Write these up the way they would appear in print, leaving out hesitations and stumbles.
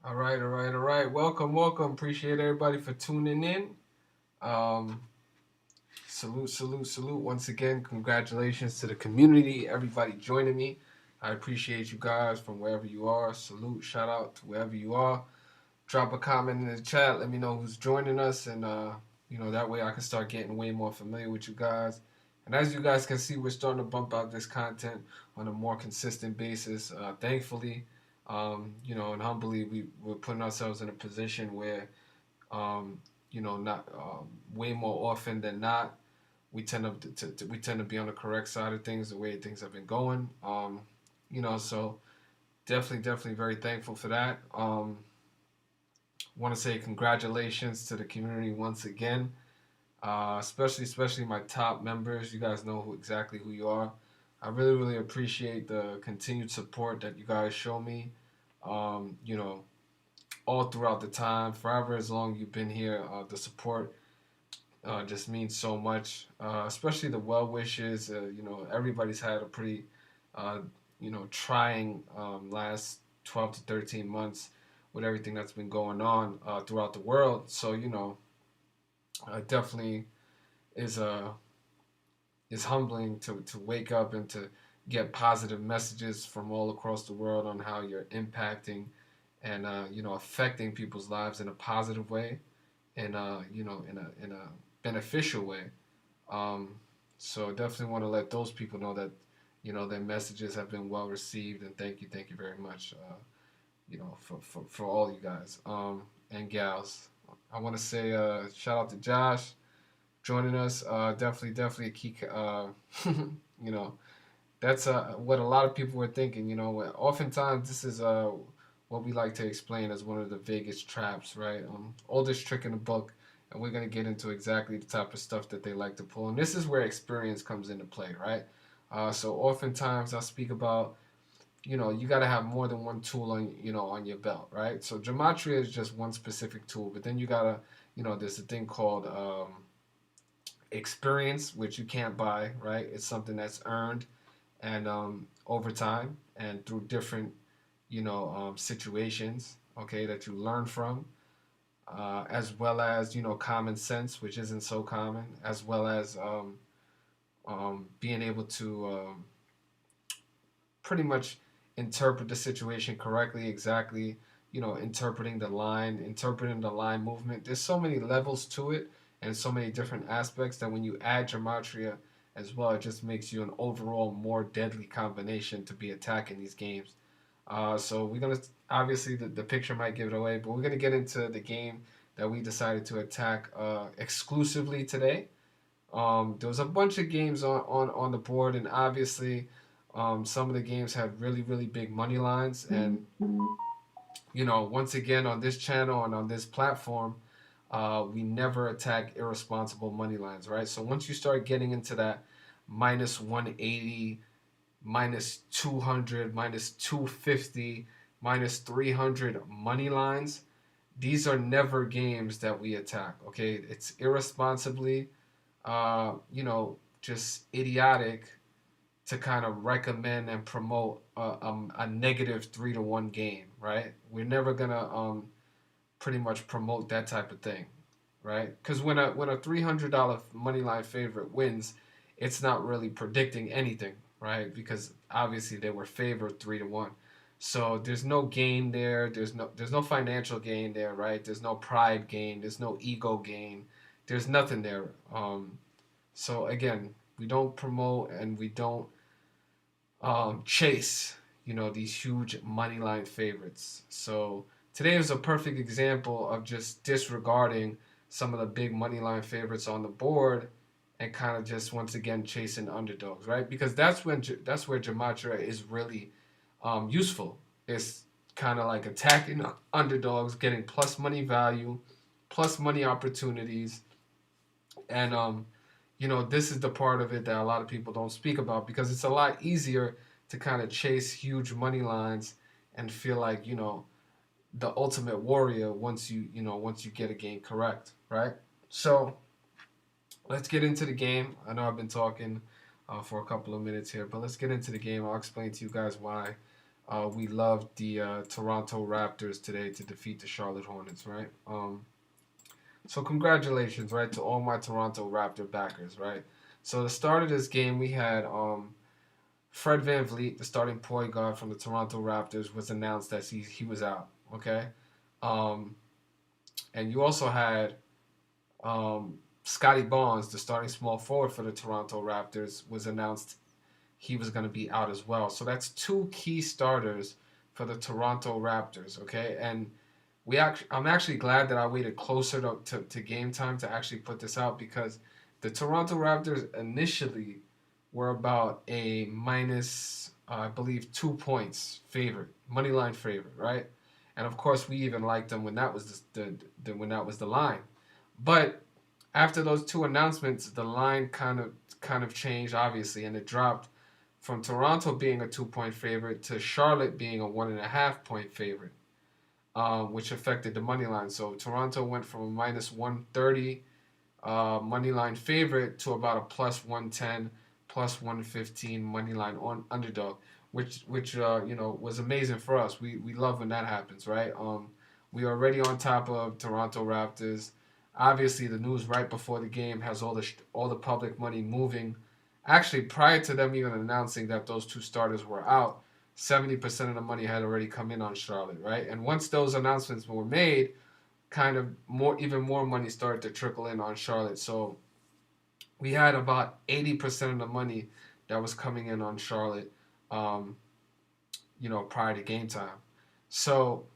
All right. Welcome. Appreciate everybody for tuning in. Um, salute. Once again, congratulations to the community, everybody joining me. I appreciate you guys from wherever you are. Salute, shout out to wherever you are. Drop a comment in the chat. Let me know who's joining us, and that way I can start getting way more familiar with you guys. And as you guys can see, we're starting to bump out this content on a more consistent basis. Thankfully, and humbly, we're putting ourselves in a position where, not way more often than not, we tend to be on the correct side of things, the way things have been going. So definitely very thankful for that. Want to say congratulations to the community once again, especially my top members. You guys know exactly who you are. I really appreciate the continued support that you guys show me. Um, you know, all throughout the time, forever as long you've been here, the support just means so much. Especially the well wishes. Everybody's had a pretty, uh, trying last 12 to 13 months with everything that's been going on throughout the world. So definitely is is humbling to wake up and to get positive messages from all across the world on how you're impacting and affecting people's lives in a positive way and in a beneficial way. Um, so definitely want to let those people know that their messages have been well received, and thank you very much. For all you guys and gals. I want to say shout out to Josh joining us. Definitely a key. You know, that's what a lot of people were thinking. Oftentimes this is what we like to explain as one of the biggest traps, right? Oldest trick in the book, and we're gonna get into exactly the type of stuff that they like to pull. And this is where experience comes into play, right? So oftentimes I speak about you got to have more than one tool on your belt, right? So gematria is just one specific tool, but then you gotta there's a thing called experience, which you can't buy, right? It's something that's earned and over time and through different situations, okay, that you learn from, as well as common sense, which isn't so common, as well as being able to pretty much interpret the situation correctly, exactly, interpreting the line movement. There's so many levels to it and so many different aspects that when you add gematria as well, it just makes you an overall more deadly combination to be attacking these games. So we're gonna obviously the picture might give it away, but we're gonna get into the game that we decided to attack exclusively today. There was a bunch of games on the board, and obviously, some of the games had really big money lines. And once again on this channel and on this platform, we never attack irresponsible money lines, right? So once you start getting into that minus 180, minus 200, minus 250, minus 300 money lines, these are never games that we attack. Okay, it's irresponsibly just idiotic to kind of recommend and promote a negative 3-1 game, right? We're never gonna pretty much promote that type of thing, right? Because when a $300 money line favorite wins, it's not really predicting anything, right? Because obviously they were favored 3-1. So there's no gain there. There's no financial gain there, right? There's no pride gain. There's no ego gain. There's nothing there. So again, we don't promote and we don't chase, these huge money line favorites. So today is a perfect example of just disregarding some of the big money line favorites on the board and kind of just once again chasing underdogs, right? Because that's where gematria is really useful. It's kind of like attacking underdogs, getting plus money value, plus money opportunities, and this is the part of it that a lot of people don't speak about because it's a lot easier to kind of chase huge money lines and feel like the ultimate warrior once you get a game correct, right? So let's get into the game. I know I've been talking for a couple of minutes here, but let's get into the game. I'll explain to you guys why we loved the Toronto Raptors today to defeat the Charlotte Hornets, right? So congratulations, right, to all my Toronto Raptor backers, right? So the start of this game, we had Fred VanVleet, the starting point guard from the Toronto Raptors, was announced that he was out, okay? Um, and you also had Scotty Barnes, the starting small forward for the Toronto Raptors, was announced he was going to be out as well. So that's two key starters for the Toronto Raptors, okay? And I'm actually glad that I waited closer to game time to actually put this out because the Toronto Raptors initially were about a minus, I believe, 2 points favorite, money line favorite, right? And of course, we even liked them when that was when that was the line. But after those two announcements, the line kind of changed, obviously, and it dropped from Toronto being a 2 point favorite to Charlotte being a 1.5 point favorite, which affected the money line. So Toronto went from a minus 130 money line favorite to about a plus 110, plus 115 money line on underdog, which was amazing for us. We love when that happens, right? We are already on top of Toronto Raptors. Obviously, the news right before the game has all the public money moving. Actually, prior to them even announcing that those two starters were out, 70% of the money had already come in on Charlotte, right? And once those announcements were made, kind of even more money started to trickle in on Charlotte. So we had about 80% of the money that was coming in on Charlotte, um, prior to game time. So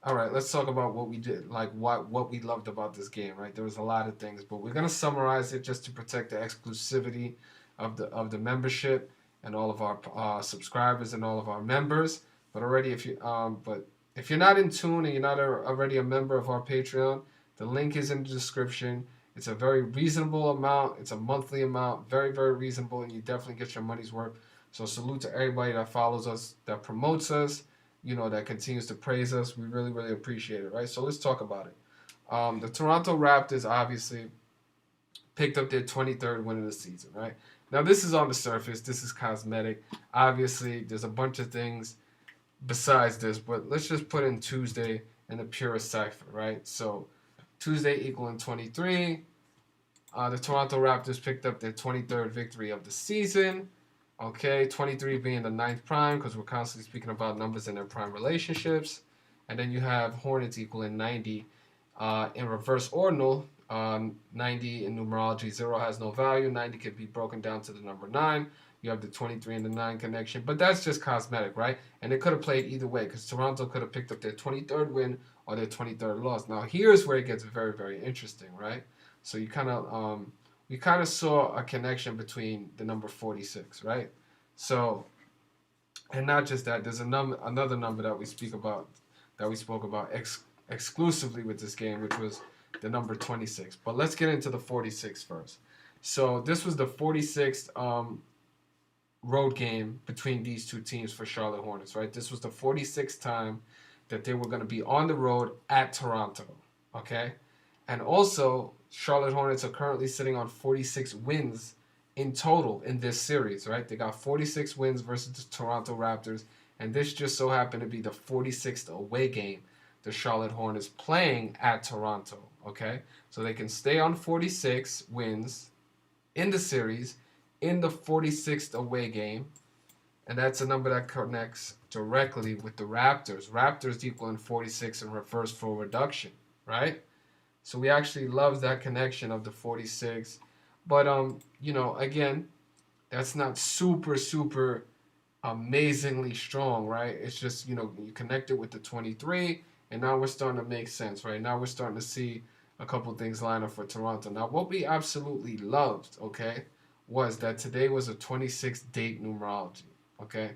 all right, let's talk about what we did, like what we loved about this game, right? There was a lot of things, but we're gonna summarize it just to protect the exclusivity of the membership and all of our subscribers and all of our members. But if you're not in tune and you're not already a member of our Patreon, the link is in the description. It's a very reasonable amount. It's a monthly amount, very very reasonable, and you definitely get your money's worth. So salute to everybody that follows us, that promotes us, that continues to praise us. We really, really appreciate it, right? So let's talk about it. The Toronto Raptors obviously picked up their 23rd win of the season, right? Now, this is on the surface. This is cosmetic. Obviously, there's a bunch of things besides this, but let's just put in Tuesday in the purest cipher, right? So Tuesday equaling 23. The Toronto Raptors picked up their 23rd victory of the season. Okay, 23 being the ninth prime because we're constantly speaking about numbers in their prime relationships. And then you have Hornets equaling 90 in reverse ordinal. 90 in numerology, 0 has no value. 90 could be broken down to the number 9. You have the 23 and the 9 connection. But that's just cosmetic, right? And it could have played either way because Toronto could have picked up their 23rd win or their 23rd loss. Now, here's where it gets very, very interesting, right? So we kind of saw a connection between the number 46, right? So, and not just that, there's another number that we spoke about exclusively with this game, which was the number 26. But let's get into the 46 first. So this was the 46th road game between these two teams for Charlotte Hornets, right? This was the 46th time that they were going to be on the road at Toronto, okay? And also, Charlotte Hornets are currently sitting on 46 wins in total in this series, right? They got 46 wins versus the Toronto Raptors, and this just so happened to be the 46th away game the Charlotte Hornets playing at Toronto, okay? So they can stay on 46 wins in the series in the 46th away game, and that's a number that connects directly with the Raptors. Raptors equaling 46 in reverse full reduction, right? So we actually love that connection of the 46. But again, that's not super super amazingly strong, right? It's just, you connect it with the 23 and now we're starting to make sense, right? Now we're starting to see a couple things line up for Toronto. Now, what we absolutely loved, okay, was that today was a 26 date numerology, okay?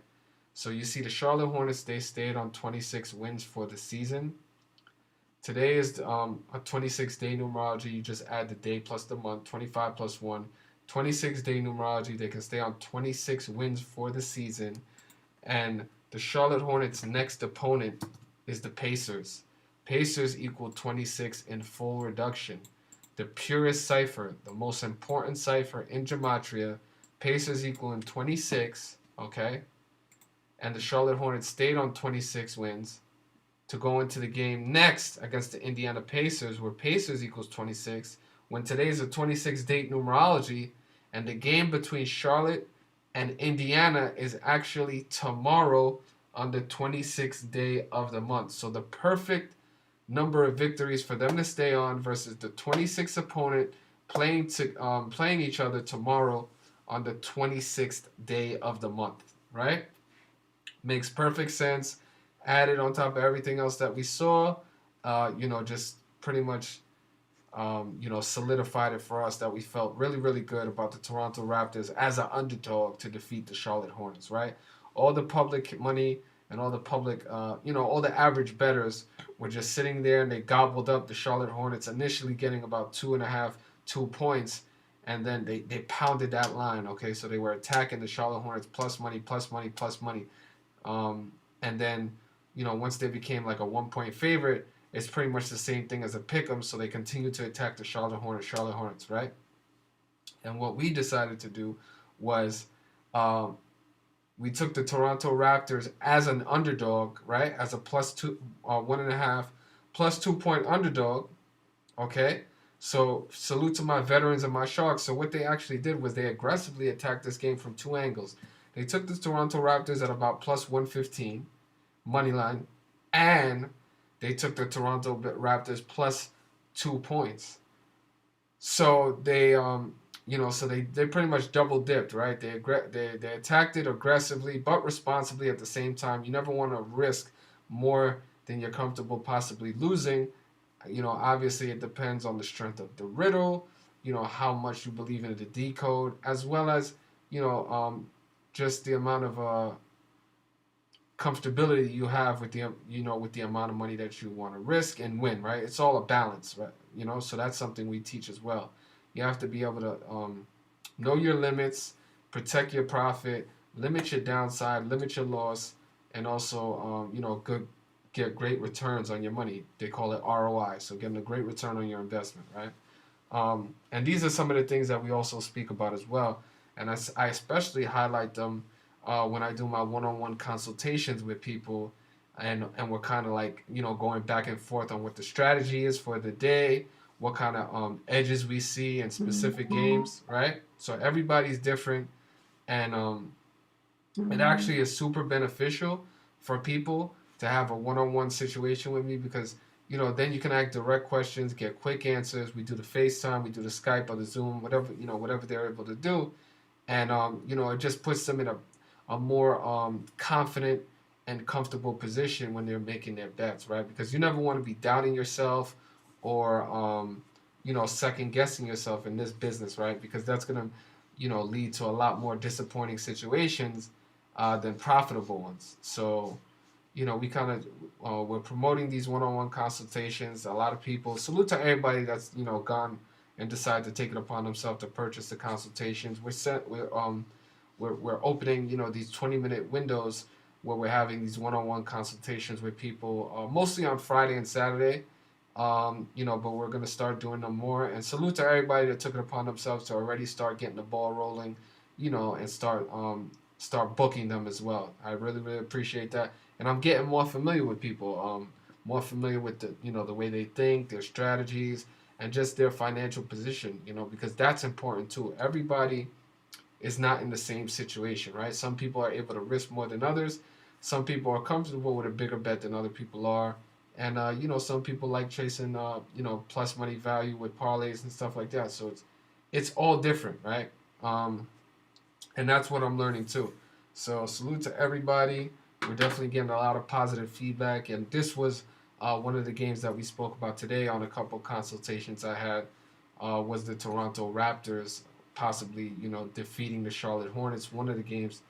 So you see the Charlotte Hornets, they stayed on 26 wins for the season. Today is a 26-day numerology. You just add the day plus the month, 25 plus 1. 26-day numerology. They can stay on 26 wins for the season. And the Charlotte Hornets' next opponent is the Pacers. Pacers equal 26 in full reduction. The purest cipher, the most important cipher in Gematria. Pacers equaling 26, okay? and the Charlotte Hornets stayed on 26 wins to go into the game next against the Indiana Pacers, where Pacers equals 26, when today's a 26 date numerology, and the game between Charlotte and Indiana is actually tomorrow on the 26th day of the month. So the perfect number of victories for them to stay on versus the 26th opponent playing each other tomorrow on the 26th day of the month, right? Makes perfect sense. Added on top of everything else that we saw, just pretty much, solidified it for us that we felt really, really good about the Toronto Raptors as an underdog to defeat the Charlotte Hornets, right? All the public money and all the public, all the average bettors were just sitting there and they gobbled up the Charlotte Hornets, initially getting about 2.5, 2 points. And then they pounded that line, okay? So they were attacking the Charlotte Hornets plus money, plus money, plus money. And then, once they became like a 1 point favorite, it's pretty much the same thing as a pick 'em. So they continue to attack the Charlotte Hornets, right? And what we decided to do was um, we took the Toronto Raptors as an underdog, right? As a plus two, 1.5, plus 2 point underdog, okay? So salute to my veterans and my Sharks. So what they actually did was they aggressively attacked this game from two angles. They took the Toronto Raptors at about plus 115 money line, and they took the Toronto Raptors plus 2 points. So they pretty much double dipped, right? They attacked it aggressively but responsibly at the same time. You never want to risk more than you're comfortable possibly losing. Obviously it depends on the strength of the riddle. How much you believe in the decode, as well as you know just the amount of comfortability you have with the amount of money that you want to risk and win, right? It's all a balance, right? So that's something we teach as well. You have to be able to know your limits, protect your profit, limit your downside, limit your loss, and also get great returns on your money. They call it ROI, so getting a great return on your investment, right? And these are some of the things that we also speak about as well, and I especially highlight them when I do my one-on-one consultations with people, and we're kind of like going back and forth on what the strategy is for the day, what kind of edges we see in specific games, right? So everybody's different, and it actually is super beneficial for people to have a one-on-one situation with me because then you can ask direct questions, get quick answers. We do the FaceTime, we do the Skype or the Zoom, whatever they're able to do, and it just puts them in a more confident and comfortable position when they're making their bets, right? Because you never want to be doubting yourself or second guessing yourself in this business, right? Because that's gonna lead to a lot more disappointing situations than profitable ones. So we kind of we're promoting these one-on-one consultations. A lot of people, salute to everybody that's gone and decided to take it upon themselves to purchase the consultations. We're opening these 20-minute windows where we're having these one-on-one consultations with people, mostly on Friday and Saturday. But we're gonna start doing them more. And salute to everybody that took it upon themselves to already start getting the ball rolling, and start booking them as well. I really, really appreciate that. And I'm getting more familiar with people, more familiar with the way they think, their strategies, and just their financial position. Because that's important too. Everybody is not in the same situation, right? Some people are able to risk more than others. Some people are comfortable with a bigger bet than other people are. And some people like chasing plus money value with parlays and stuff like that. So it's all different, right? And that's what I'm learning too. So salute to everybody. We're definitely getting a lot of positive feedback, and this was one of the games that we spoke about today on a couple consultations I had. Was the Toronto Raptors possibly defeating the Charlotte Hornets? One of the games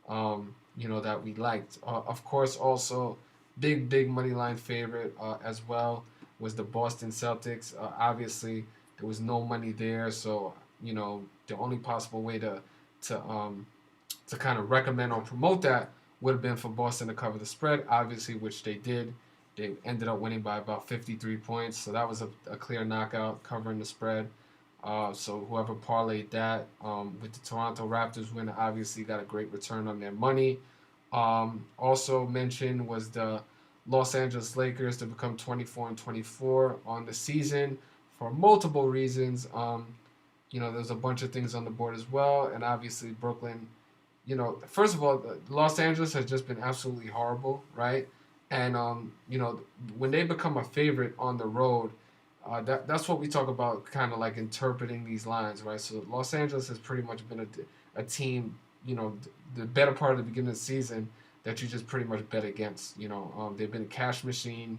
that we liked. Of course, also big money line favorite as well was the Boston Celtics. Obviously, there was no money there, so the only possible way to kind of recommend or promote that would have been for Boston to cover the spread, obviously, which they did. They ended up winning by about 53 points, so that was a clear knockout, covering the spread. So whoever parlayed that with the Toronto Raptors win, obviously got a great return on their money. Also mentioned was the Los Angeles Lakers to become 24-24 on the season for multiple reasons. There's a bunch of things on the board as well, and obviously Brooklyn. First of all, Los Angeles has just been absolutely horrible, right? And when they become a favorite on the road, that's what we talk about, kind of like interpreting these lines, right? So Los Angeles has pretty much been a team, the better part of the beginning of the season that you just pretty much bet against. They've been a cash machine,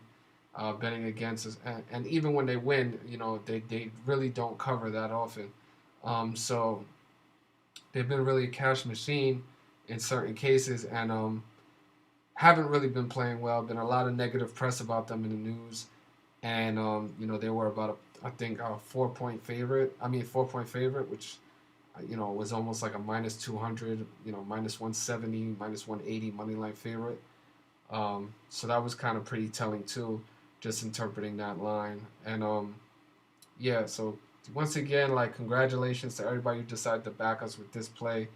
betting against us, and even when they win, they really don't cover that often. So they've been really a cash machine in certain cases, and haven't really been playing well. Been a lot of negative press about them in the news, and they were about I think a 4 point favorite. I mean 4 point favorite, which was almost like a -200, -170, -180 money line favorite. So that was kind of pretty telling too, just interpreting that line. And yeah, so once again, like congratulations to everybody who decided to back us with this play.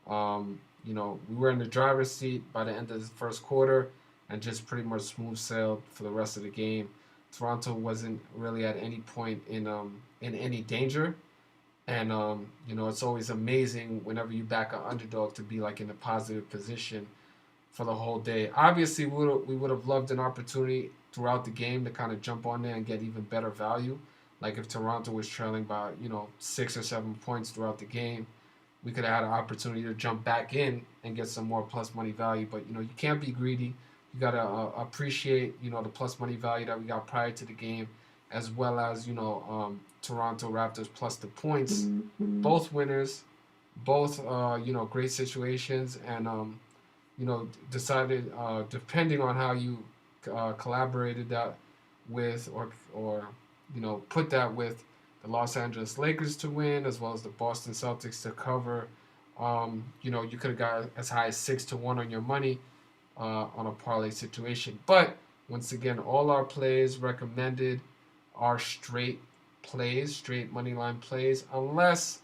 We were in the driver's seat by the end of the first quarter and just pretty much smooth sailed for the rest of the game. Toronto wasn't really at any point in any danger. And it's always amazing whenever you back an underdog to be like in a positive position for the whole day. Obviously, we would have loved an opportunity throughout the game to kind of jump on there and get even better value. Like if Toronto was trailing by 6 or 7 points throughout the game, we could have had an opportunity to jump back in and get some more plus money value. But you can't be greedy. You gotta appreciate the plus money value that we got prior to the game, as well as Toronto Raptors plus the points. Both winners, both great situations, and decided depending on how you collaborated that with or put that with the Los Angeles Lakers to win as well as the Boston Celtics to cover. You could have got as high as 6-1 on your money on a parlay situation. But once again, all our plays recommended are straight plays, straight money line plays, unless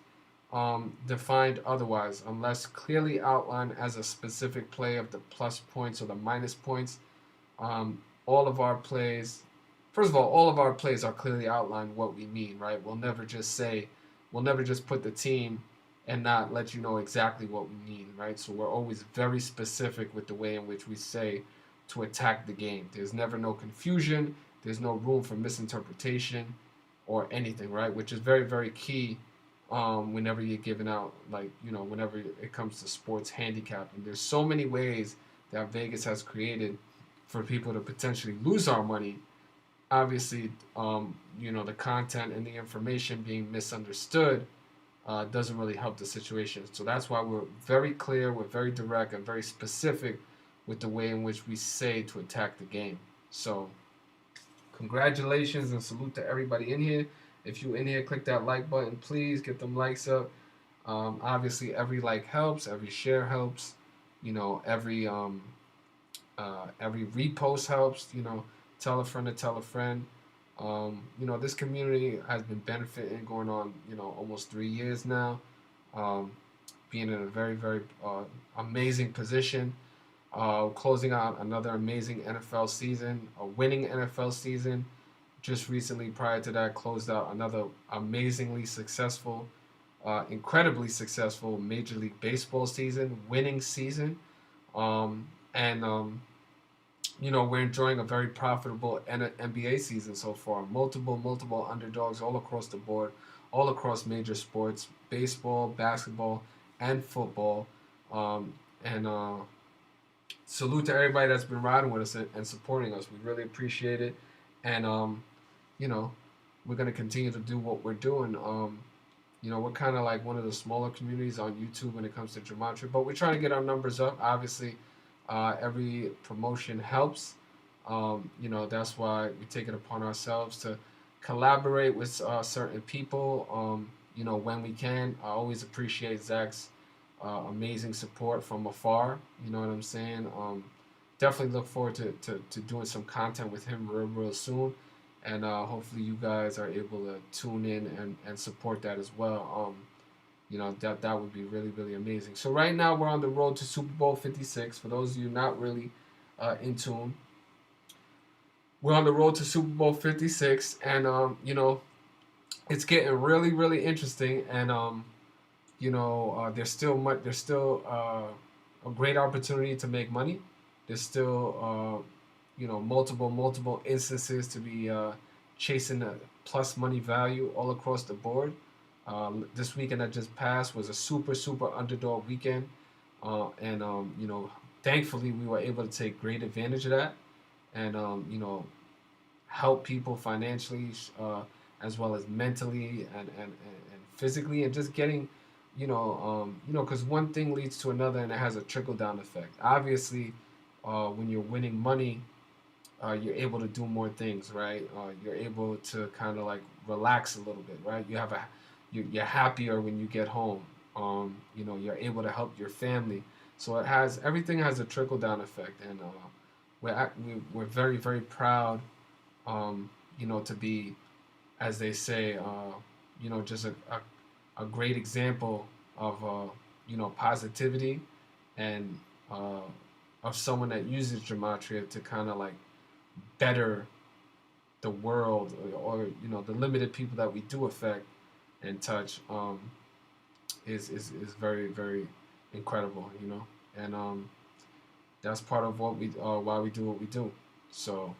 defined otherwise, unless clearly outlined as a specific play of the plus points or the minus points. All of our plays, first of all of our plays are clearly outlined what we mean, right? We'll never just put the team and not let you know exactly what we mean, right? So we're always very specific with the way in which we say to attack the game. There's never no confusion. There's no room for misinterpretation or anything, right? Which is very, very key whenever you're giving out, like, whenever it comes to sports handicapping. There's so many ways that Vegas has created for people to potentially lose our money. Obviously, the content and the information being misunderstood doesn't really help the situation. So that's why we're very clear, we're very direct, and very specific with the way in which we say to attack the game. So congratulations and salute to everybody in here. If you in here, click that like button. Please get them likes up. Obviously, every like helps. Every share helps. Every repost helps. Tell a friend to tell a friend. This community has been benefiting going on, almost 3 years now. Um, Being in a very, very amazing position. Closing out another amazing NFL season, a winning NFL season. Just recently, prior to that, closed out another amazingly successful, incredibly successful Major League Baseball season, winning season. And we're enjoying a very profitable NBA season so far. Multiple underdogs all across the board, all across major sports, baseball, basketball, and football. And salute to everybody that's been riding with us and supporting us. We really appreciate it. And you know, we're gonna continue to do what we're doing. We're kind of like one of the smaller communities on YouTube when it comes to Gematria, but we're trying to get our numbers up. Obviously, every promotion helps. That's why we take it upon ourselves to collaborate with certain people. When we can. I always appreciate Zach's amazing support from afar. You know what I'm saying? Definitely look forward to doing some content with him real soon. And hopefully you guys are able to tune in and support that as well. That would be really, really amazing. So right now we're on the road to Super Bowl 56. For those of you not really in tune, we're on the road to Super Bowl 56, and it's getting really, really interesting. And there's still much. There's still a great opportunity to make money. There's still multiple instances to be chasing a plus money value all across the board. This weekend that just passed was a super underdog weekend, and thankfully we were able to take great advantage of that, and help people financially, as well as mentally and physically, and just getting, because one thing leads to another, and it has a trickle down effect. Obviously, when you're winning money, you're able to do more things, right? You're able to kind of like relax a little bit, right? You're happier when you get home. You're able to help your family. So everything has a trickle down effect, and we're very, very proud, to be, as they say, just a great example of positivity, and of someone that uses gematria to kind of like better the world, or the limited people that we do affect and touch, is very, very incredible, and that's part of what we why we do what we do. So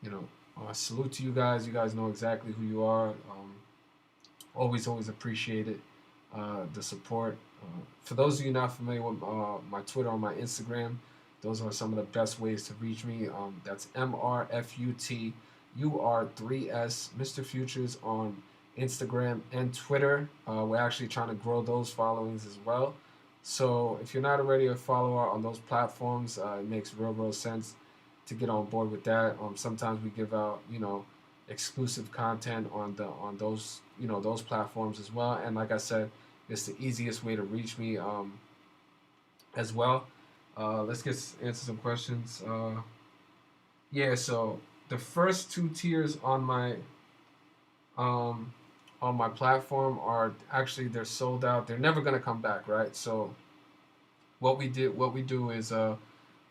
you know salute to you guys. You guys know exactly who you are. Always appreciate it, the support. For those of you not familiar with my Twitter or my Instagram, those are some of the best ways to reach me. That's MRFUTUR3S, Mr. Futures, on Instagram and Twitter. We're actually trying to grow those followings as well. So if you're not already a follower on those platforms, it makes real sense to get on board with that. Sometimes we give out, exclusive content on those platforms as well. And like I said, it's the easiest way to reach me, as well. Let's answer some questions. Yeah, so the first two tiers um, on my platform are actually, they're sold out. They're never gonna come back, right? So what we do is,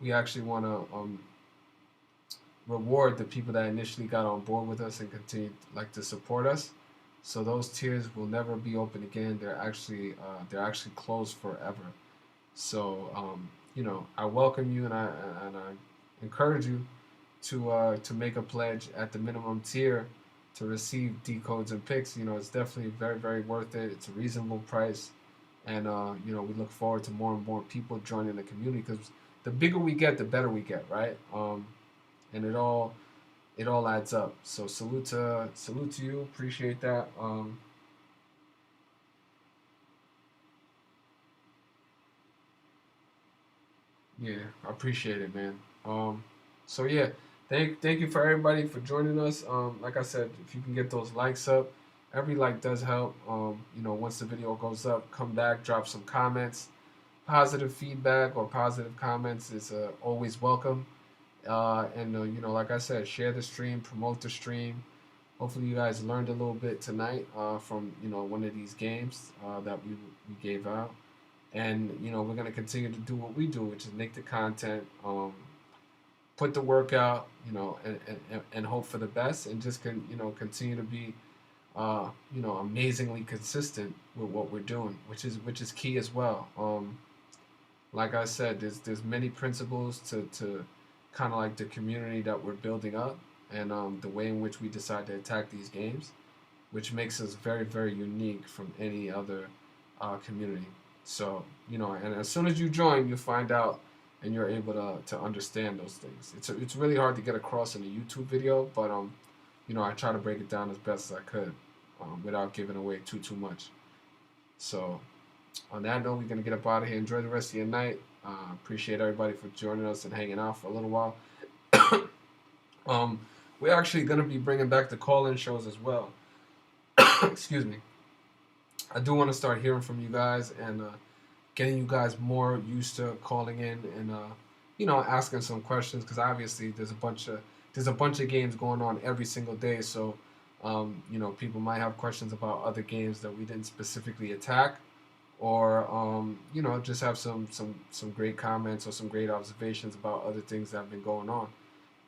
we actually want to reward the people that initially got on board with us and continue like to support us. So those tiers will never be open again. They're actually closed forever. So I welcome you, and I encourage you to make a pledge at the minimum tier to receive decodes and picks. It's definitely very, very worth it. It's a reasonable price, and we look forward to more and more people joining the community, because the bigger we get, the better we get, right? And it all adds up. So salute to you. Appreciate that. Yeah, I appreciate it, man. So yeah, thank you for everybody for joining us. Like I said, if you can get those likes up, every like does help. Once the video goes up, come back, drop some comments. Positive feedback or positive comments is always welcome. And like I said, share the stream, promote the stream. Hopefully, you guys learned a little bit tonight, from one of these games that we gave out. And we're gonna continue to do what we do, which is make the content, put the work out, and hope for the best, and just continue to be amazingly consistent with what we're doing, which is key as well. Like I said, there's many principles to kind of like the community that we're building up, and the way in which we decide to attack these games, which makes us very, very unique from any other community. So and as soon as you join, you find out, and you're able to understand those things. It's really hard to get across in a YouTube video, but I try to break it down as best as I could, without giving away too much. So on that note, we're gonna get up out of here. Enjoy the rest of your night. Appreciate everybody for joining us and hanging out for a little while. um, we're actually gonna be bringing back the call-in shows as well. Excuse me. I do want to start hearing from you guys, and getting you guys more used to calling in, and asking some questions, because obviously there's a bunch of games going on every single day. So people might have questions about other games that we didn't specifically attack. or you know, just have some great comments or some great observations about other things that have been going on,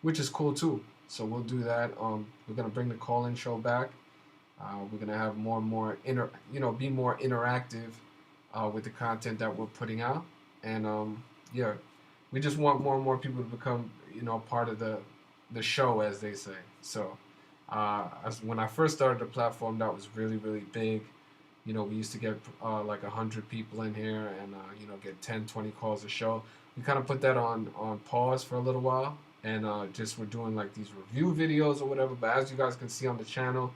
which is cool too. So we'll do that. We're gonna bring the call-in show back. We're gonna have more and more be more interactive with the content that we're putting out, and yeah, we just want more and more people to become part of the show, as they say. So, when I first started the platform, that was really really big. We used to get like 100 people in here, and get 10, 20 calls a show. We kind of put that on pause for a little while, and just we're doing like these review videos or whatever. But as you guys can see on the channel,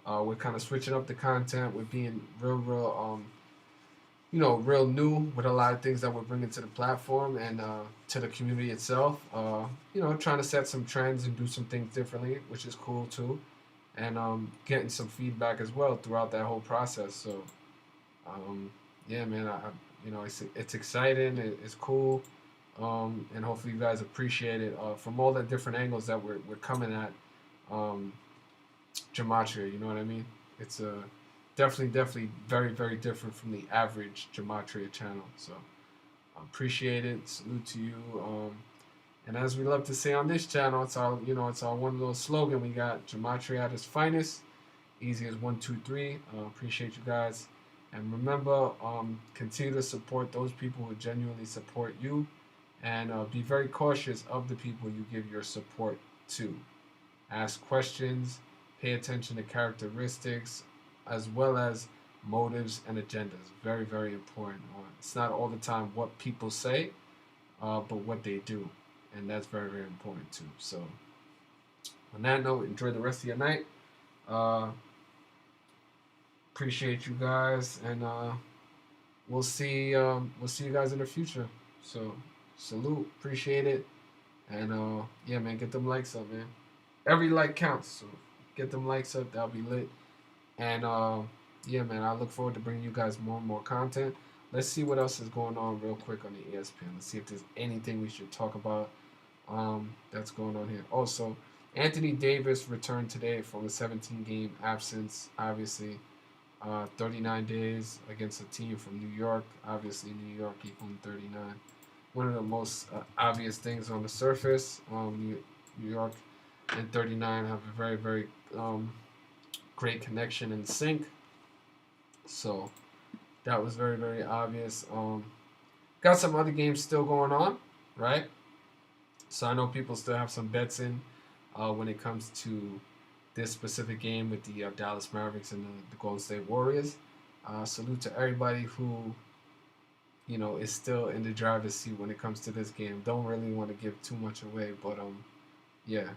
we're kind of switching up the content. We're being real, real new with a lot of things that we're bringing to the platform and to the community itself. Trying to set some trends and do some things differently, which is cool too, and getting some feedback as well throughout that whole process. So, yeah, man, it's exciting. It's cool, and hopefully you guys appreciate it from all the different angles that we're coming at. Um, Gematria. You know what I mean? It's definitely very very different from the average Gematria channel. So I appreciate it. Salute to you. And as we love to say on this channel, it's our one little slogan we got: Gematria at its finest. Easy as 1, 2, 3. Appreciate you guys. And remember, continue to support those people who genuinely support you, and be very cautious of the people you give your support to. Ask questions, pay attention to characteristics, as well as motives and agendas. Very, very important. It's not all the time what people say, but what they do. And that's very, very important too. So, on that note, enjoy the rest of your night. Uh, Appreciate you guys, and we'll see you guys in the future. So, salute, appreciate it, and yeah, man, get them likes up, man. Every like counts, so get them likes up. That'll be lit. And yeah, man, I look forward to bringing you guys more and more content. Let's see what else is going on real quick on the ESPN. Let's see if there's anything we should talk about that's going on here. Also, Anthony Davis returned today from a 17-game absence. Obviously, 39 days against a team from New York. Obviously, New York equaling 39. One of the most obvious things on the surface. New York and 39 have a very, very great connection and sync. So that was very, very obvious. Got some other games still going on, right? So I know people still have some bets in when it comes to this specific game with the Dallas Mavericks and the Golden State Warriors. Salute to everybody who is still in the driver's seat when it comes to this game. Don't really want to give too much away, but yeah.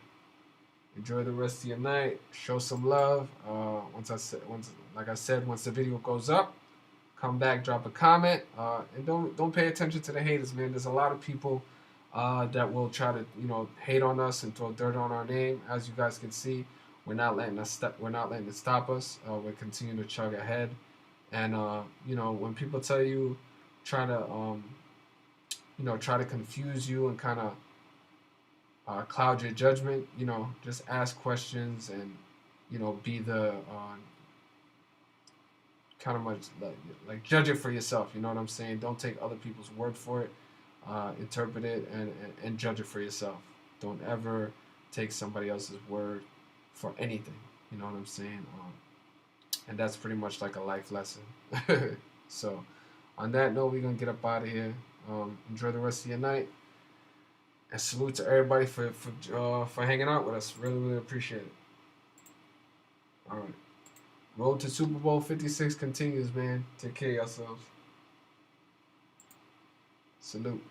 Enjoy the rest of your night. Show some love. Like I said, once the video goes up, come back, drop a comment, and don't pay attention to the haters, man. There's a lot of people that will try to hate on us and throw dirt on our name. As you guys can see, we're not letting it stop us. We're continuing to chug ahead, and when people tell you, try to try to confuse you and kind of cloud your judgment. Just ask questions and be the kind of much like judge it for yourself. You know what I'm saying? Don't take other people's word for it. Interpret it and judge it for yourself. Don't ever take somebody else's word for anything. You know what I'm saying? And that's pretty much like a life lesson. So, on that note, we're gonna get up out of here. Enjoy the rest of your night. And salute to everybody for hanging out with us. Really, really appreciate it. All right. Road to Super Bowl 56 continues, man. Take care of yourselves. Salute.